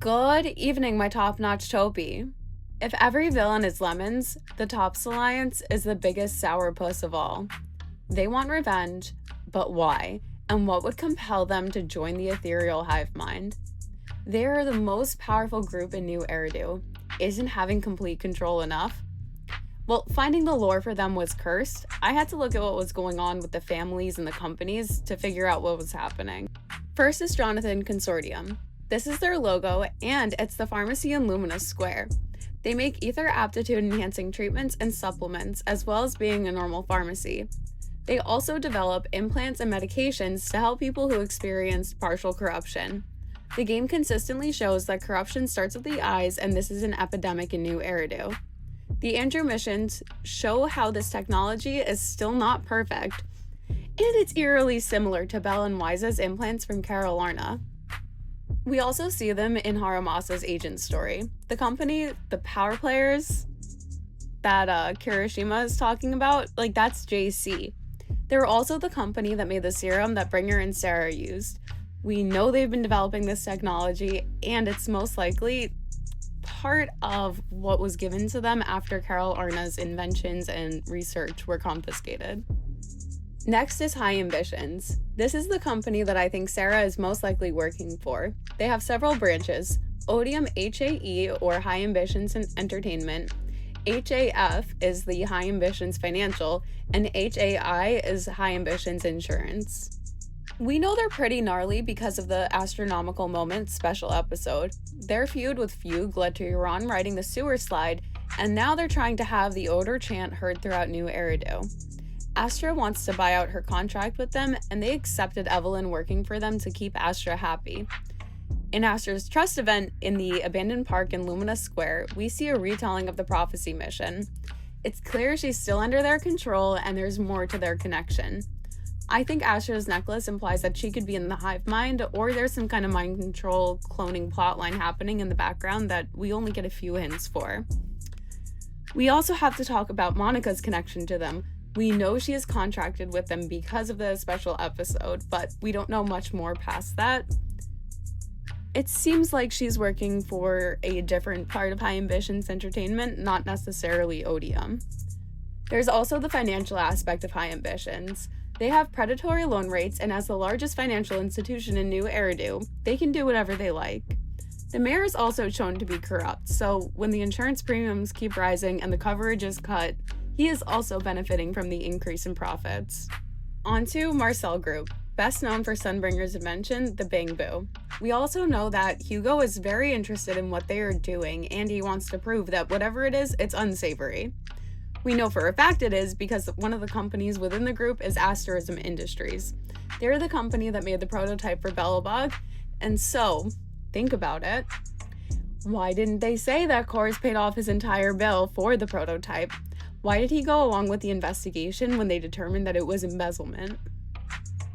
Good evening, my top-notch Topi. If every villain is lemons, the Tops Alliance is the biggest sourpuss of all. They want revenge, but why? And what would compel them to join the ethereal hive mind? They are the most powerful group in New Eridu. Isn't having complete control enough? Well, finding the lore for them was cursed. I had to look at what was going on with the families and the companies to figure out what was happening. First is Jonathan Consortium. This is their logo, and it's the pharmacy in Luminous Square. They make ether aptitude-enhancing treatments and supplements, as well as being a normal pharmacy. They also develop implants and medications to help people who experience partial corruption. The game consistently shows that corruption starts with the eyes, and this is an epidemic in New Eridu. The intermissions show how this technology is still not perfect, and it's eerily similar to Bell and Wise's implants from Carolarna. We also see them in Haramasa's agent story. The company, the power players that Kirishima is talking about, that's JC. They're also the company that made the serum that Bringer and Sarah used. We know they've been developing this technology, and it's most likely part of what was given to them after Carol Arna's inventions and research were confiscated. Next is High Ambitions. This is the company that I think Sarah is most likely working for. They have several branches: Odium HAE, or High Ambitions Entertainment, HAF is the High Ambitions Financial, and HAI is High Ambitions Insurance. We know they're pretty gnarly because of the Astronomical Moments special episode. Their feud with Fugue led to Iran riding the sewer slide, and now they're trying to have the Odor chant heard throughout New Eridu. Astra wants to buy out her contract with them, and they accepted Evelyn working for them to keep Astra happy. In Astra's trust event in the abandoned park in Luminous Square, we see a retelling of the prophecy mission. It's clear she's still under their control, and there's more to their connection. I think Astra's necklace implies that she could be in the hive mind, or there's some kind of mind control cloning plotline happening in the background that we only get a few hints for. We also have to talk about Monica's connection to them. We know she is contracted with them because of the special episode, but we don't know much more past that. It seems like she's working for a different part of High Ambitions Entertainment, not necessarily Odium. There's also the financial aspect of High Ambitions. They have predatory loan rates, and as the largest financial institution in New Eridu, they can do whatever they like. The mayor is also shown to be corrupt, so when the insurance premiums keep rising and the coverage is cut, he is also benefiting from the increase in profits. On to Marcel Group, best known for Sunbringer's invention, the Bang Boo. We also know that Hugo is very interested in what they are doing, and he wants to prove that whatever it is, it's unsavory. We know for a fact it is because one of the companies within the group is Asterism Industries. They're the company that made the prototype for Belobog, and so, think about it. Why didn't they say that Kors paid off his entire bill for the prototype? Why did he go along with the investigation when they determined that it was embezzlement?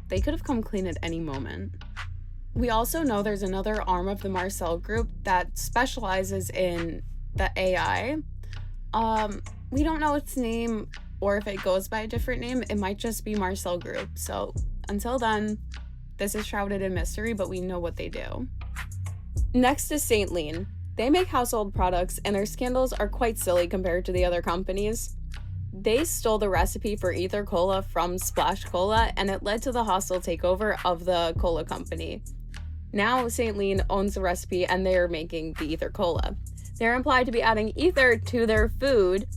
They could have come clean at any moment. We also know there's another arm of the Marcel Group that specializes in the AI. We don't know its name, or if it goes by a different name. It might just be Marcel Group. So until then, this is shrouded in mystery, but we know what they do. Next is St. Leen. They make household products, and their scandals are quite silly compared to the other companies. They stole the recipe for Ether Cola from Splash Cola, and it led to the hostile takeover of the cola company. Now St. Leen owns the recipe, and they are making the Ether Cola. They're implied to be adding ether to their food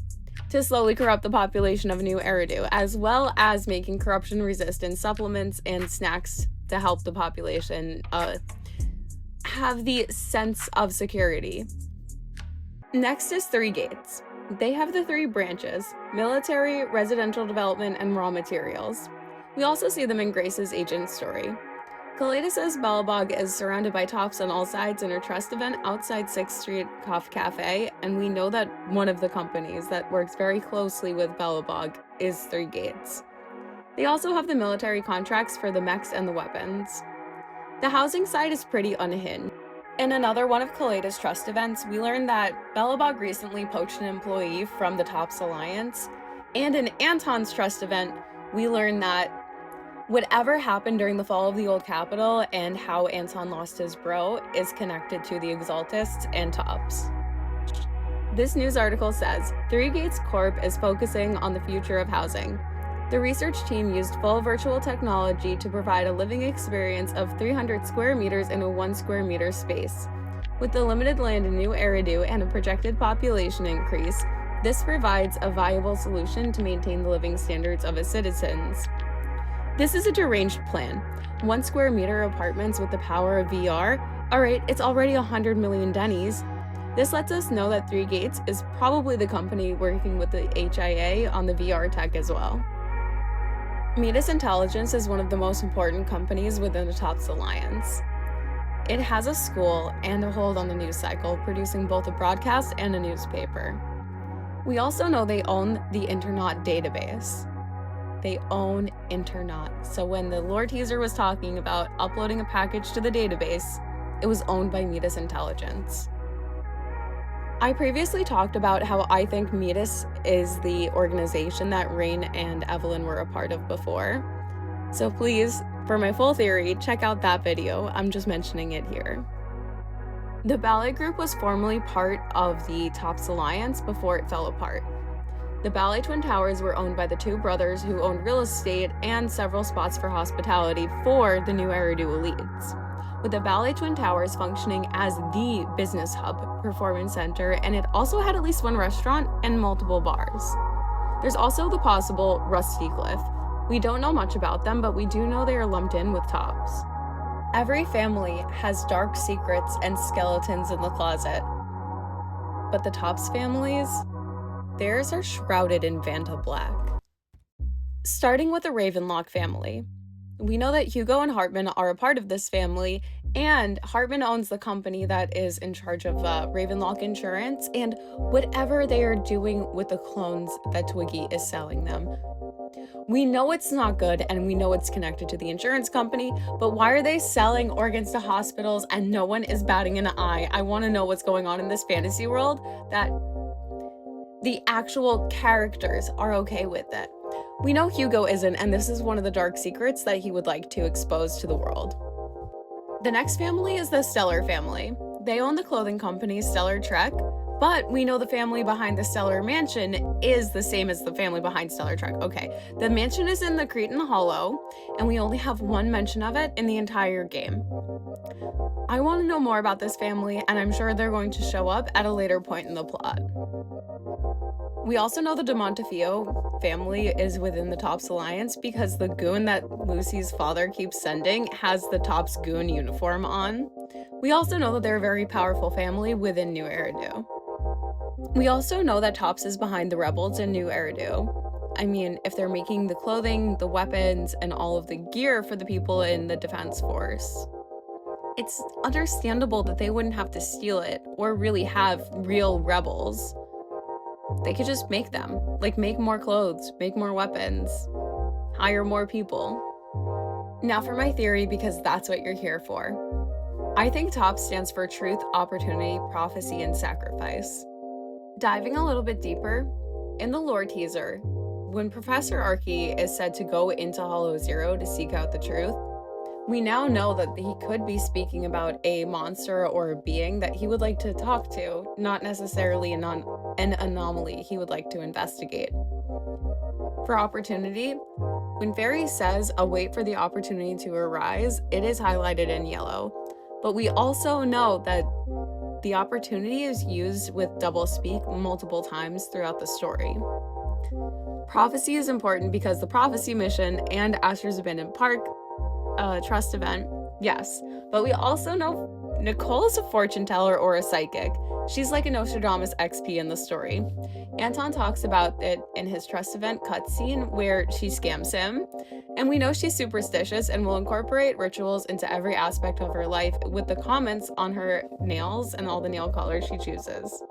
to slowly corrupt the population of New Eridu, as well as making corruption-resistant supplements and snacks to help the population have the sense of security. Next is Three Gates. They have the three branches: military, residential development, and raw materials. We also see them in Grace's agent story. Kaleda says Belobog is surrounded by tops on all sides in her trust event outside 6th Street Coffee Cafe, and we know that one of the companies that works very closely with Belobog is Three Gates. They also have the military contracts for the mechs and the weapons. The housing side is pretty unhinged. In another one of Kaleda's trust events, we learned that Belobog recently poached an employee from the Tops Alliance, and in Anton's trust event, we learned that Whatever happened during the fall of the old capital and how Anton lost his bro is connected to the Exaltists and Tops. This news article says, Three Gates Corp is focusing on the future of housing. The research team used full virtual technology to provide a living experience of 300 square meters in a 1 square meter space. With the limited land in New Eridu and a projected population increase, this provides a viable solution to maintain the living standards of its citizens. This is a deranged plan. 1 square meter apartments with the power of VR? Alright, it's already 100 million Denny's. This lets us know that Three Gates is probably the company working with the HIA on the VR tech as well. Metis Intelligence is one of the most important companies within the TOPS Alliance. It has a school and a hold on the news cycle, producing both a broadcast and a newspaper. We also know they own the Internaut database. They own Internaut. So when the lore teaser was talking about uploading a package to the database, it was owned by Metis Intelligence. I previously talked about how I think Metis is the organization that Rain and Evelyn were a part of before. So please, for my full theory, check out that video. I'm just mentioning it here. The Ballet Group was formerly part of the TOPS Alliance before it fell apart. The Ballet Twin Towers were owned by the two brothers who owned real estate and several spots for hospitality for the New Eridu elites, with the Ballet Twin Towers functioning as the business hub, performance center, and it also had at least one restaurant and multiple bars. There's also the possible Rusty Cliff. We don't know much about them, but we do know they are lumped in with TOPS. Every family has dark secrets and skeletons in the closet, but the TOPS families, theirs are shrouded in Vanta Black. Starting with the Ravenlock family. We know that Hugo and Hartman are a part of this family, and Hartman owns the company that is in charge of Ravenlock Insurance and whatever they are doing with the clones that Twiggy is selling them. We know it's not good and we know it's connected to the insurance company, but why are they selling organs to hospitals and no one is batting an eye? I want to know what's going on in this fantasy world that the actual characters are okay with it. We know Hugo isn't, and this is one of the dark secrets that he would like to expose to the world. The next family is the Stellar family. They own the clothing company Stellar Trek, but we know the family behind the Stellar Mansion is the same as the family behind Stellar Trek. Okay, the mansion is in the Cretan Hollow, and we only have one mention of it in the entire game. I want to know more about this family, and I'm sure they're going to show up at a later point in the plot. We also know the De Montefiore family is within the TOPS Alliance because the goon that Lucy's father keeps sending has the TOPS goon uniform on. We also know that they're a very powerful family within New Eridu. We also know that TOPS is behind the rebels in New Eridu. I mean, if they're making the clothing, the weapons, and all of the gear for the people in the defense force, it's understandable that they wouldn't have to steal it or really have real rebels. They could just make them, like make more clothes, make more weapons, hire more people. Now for my theory, because that's what you're here for. I think TOPS stands for Truth, Opportunity, Prophecy, and Sacrifice. Diving a little bit deeper, in the lore teaser, when Professor Archie is said to go into Hollow Zero to seek out the truth, we now know that he could be speaking about a monster or a being that he would like to talk to, not necessarily an anomaly he would like to investigate. For opportunity, when Fairy says, await for the opportunity to arise, it is highlighted in yellow. But we also know that the opportunity is used with doublespeak multiple times throughout the story. Prophecy is important because the prophecy mission and Asher's Abandoned Park trust event, yes, but we also know Nicole is a fortune teller or a psychic. She's like a Nostradamus XP in the story. Anton talks about it in his trust event cutscene where she scams him, and we know she's superstitious and will incorporate rituals into every aspect of her life with the comments on her nails and all the nail colors she chooses.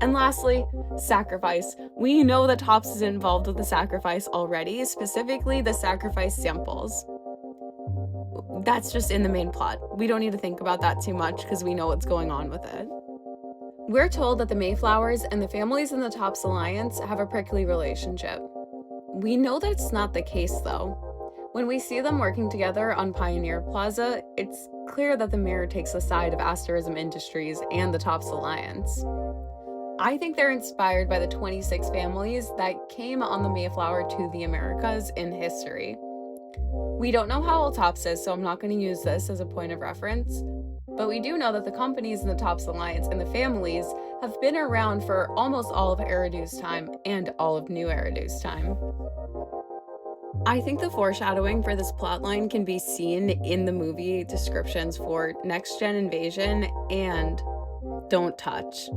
And lastly, sacrifice. We know that TOPS is involved with the sacrifice already, specifically the sacrifice samples. That's just in the main plot. We don't need to think about that too much because we know what's going on with it. We're told that the Mayflowers and the families in the TOPS Alliance have a prickly relationship. We know that's not the case though. When we see them working together on Pioneer Plaza, it's clear that the mayor takes the side of Asterism Industries and the Tops Alliance. I think they're inspired by the 26 families that came on the Mayflower to the Americas in history. We don't know how old Tops is, so I'm not going to use this as a point of reference, but we do know that the companies in the Tops Alliance and the families have been around for almost all of Eridu's time and all of New Eridu's time. I think the foreshadowing for this plotline can be seen in the movie descriptions for Next Gen Invasion and Don't Touch.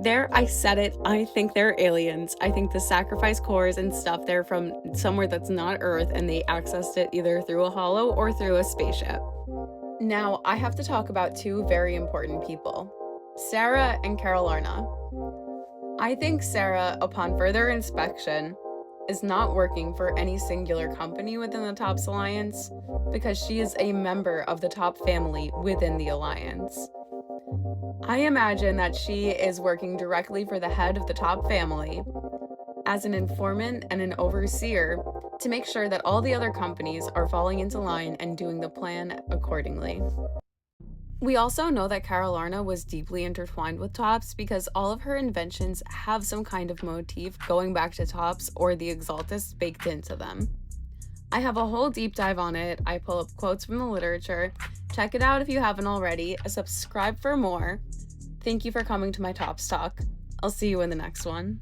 There, I said it, I think they're aliens. I think the sacrifice cores and stuff, they're from somewhere that's not Earth, and they accessed it either through a holo or through a spaceship. Now, I have to talk about two very important people, Sarah and Carol Arna. I think Sarah, upon further inspection, is not working for any singular company within the Tops Alliance because she is a member of the Top family within the Alliance. I imagine that she is working directly for the head of the Top family as an informant and an overseer to make sure that all the other companies are falling into line and doing the plan accordingly. We also know that Carol Arna was deeply intertwined with Tops because all of her inventions have some kind of motif going back to Tops or the Exaltists baked into them. I have a whole deep dive on it. I pull up quotes from the literature. Check it out if you haven't already. Subscribe for more. Thank you for coming to my Tops Talk. I'll see you in the next one.